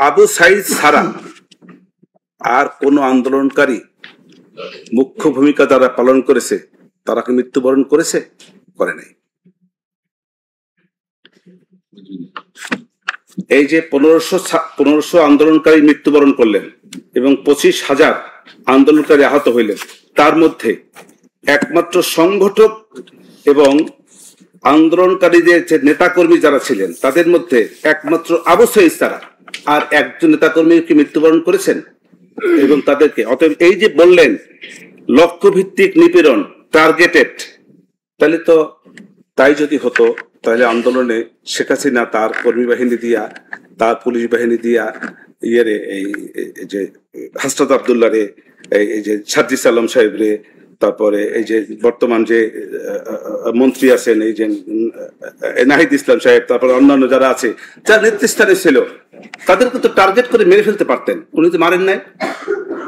আবু সাইদ ছাড়া আর কোন আন্দোলনকারী মুখ্য ভূমিকা যারা পালন করেছে তারা কি মৃত্যুবরণ করেছে? করে নাই। এই যে 1500 আন্দোলনকারী মৃত্যুবরণ করলেন এবং 25,000 আন্দোলনকারী আহত হইলেন, তার মধ্যে একমাত্র সংগঠক এবং আন্দোলনকারীদের যে নেতাকর্মী যারা ছিলেন তাদের মধ্যে একমাত্র আবু সাইদ ছাড়া আর একজন নেতাকর্মী কি মৃত্যুবরণ করেছেন? এবং তাদেরকে অতএব এই যে বললেন লক্ষ্যভিত্তিক নিপীড়ন, টার্গেটেড, তাহলে তো তাই যদি হতো তাহলে আন্দোলনে শেখ হাসিনা তার কর্মী বাহিনী দিয়া, তার পুলিশ বাহিনী দিয়া ইয়েরে এই যে হাসনাত আবদুল্লাহ রে, এই যে সাজ্জিদ আলম সাহেব রে, তারপরে এই যে বর্তমান যে মন্ত্রী আছেন এই যে নাহিদ ইসলাম সাহেব, তারপরে অন্যান্য যারা আছে যারা নেতৃস্থানে ছিল তাদেরকে তো টার্গেট করে মেরে ফেলতে পারতেন, উনি তো মারেন নাই।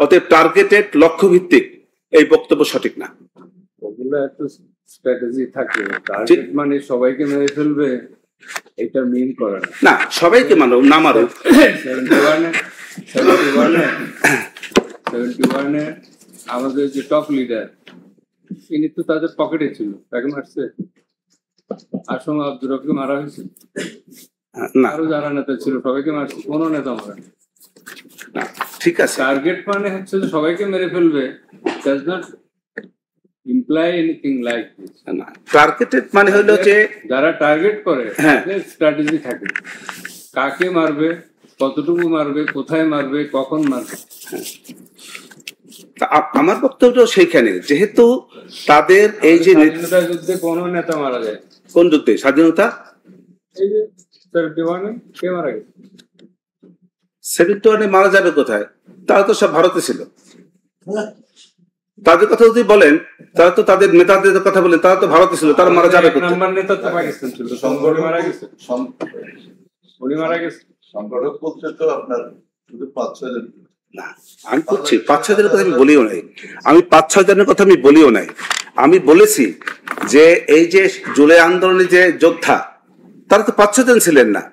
অতএব টার্গেটেড, লক্ষ্য ভিত্তিক এই বক্তব্য সঠিক না। ওগুলো একটা স্ট্র্যাটেজি থাকে, টার্গেট মানে সবাইকে মেরে ফেলবে এটা মিন করে না। সবাইকে মারো না মারো। 71 আমাদের যে টপ লিডার তিনি তো তাদের পকেটে ছিল, তাকে মারছে। আসম আব্দুর রফকে মারা হয়েছে, আরো যারা নেতা ছিল সবাইকে মারছে, কোন নেতা মারা। ঠিক আছে, টার্গেট মানে হচ্ছে যে সবাইকে মেরে ফেলবে, does not imply anything like this. না, টার্গেটেড মানে হলো যে যারা টার্গেট করে স্ট্র্যাটেজি থাকে, কাকে মারবে, কতটুকু মারবে, কোথায় মারবে, কখন মারবে। আমার বক্তব্য সেইখানে, যেহেতু তাদের এই যে স্বাধীনতা যুদ্ধে কোন নেতা মারা যায়? কোন যুদ্ধে? স্বাধীনতা এই যে 71 কে মারা গেছে? 71 মারা যাবে কোথায়? তারা তো সব ভারতে ছিল। তাদের কথা যদি বলেন, তারা তো তাদের নেতাদের কথা বলেন, তারা তো ভারতে ছিল, তারা মারা যাবে কোথায়? নাম্বার নেতা তো পাকিস্তান ছিল, সংগঠন মারা গেছে, উনি মারা গেছে। সংগঠক বলতে তো আপনার শুধু 5-6 জন না, আমি বলছি 5-6 জনের কথা আমি বলিও নাই, আমি 5-6 জনের কথা আমি বলিও নাই। আমি বলেছি যে এই যে জুলাই আন্দোলনে যে যোদ্ধা তারা তো 5-6 জন ছিলেন না,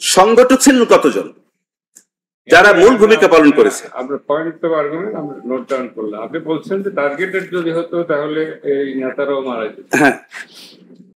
সংগঠক ছিলেন কতজন যারা মূল ভূমিকা পালন করেছে। আমরা পয়েন্ট অফ আর্গুমেন্ট আমরা নোট ডাউন করলাম। আপনি বলছেন যে টার্গেটেড যদি হতো তাহলে এই নেতারাও মারা যেত। হ্যাঁ,